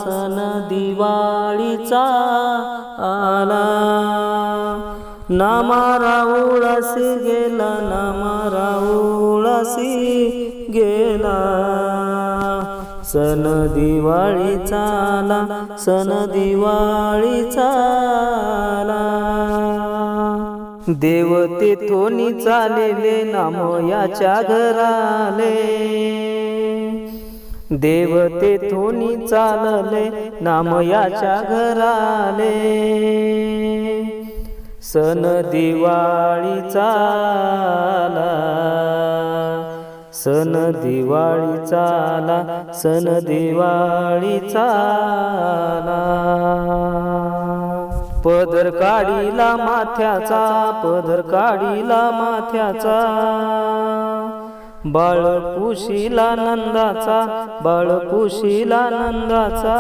सण दिवाळीचा आला। नामा राऊळासी गेला, नामा राऊळासी गेला, सण दिवाळीचा आला, सण दिवाळीचा आला। देव तेथोनी चालेले, नाम याच्या घराले, देव तेथोनी चालले, नाम याच्या घराले, सण दिवाळीचा आला, सण दिवाळीचा आला, सण दिवाळीचा आला। पदर काढीला माथ्याचा, पदर काढीला माथ्याचा, बाळ पुशीला नंदाचा, बाळ पुशीला नंदाचा।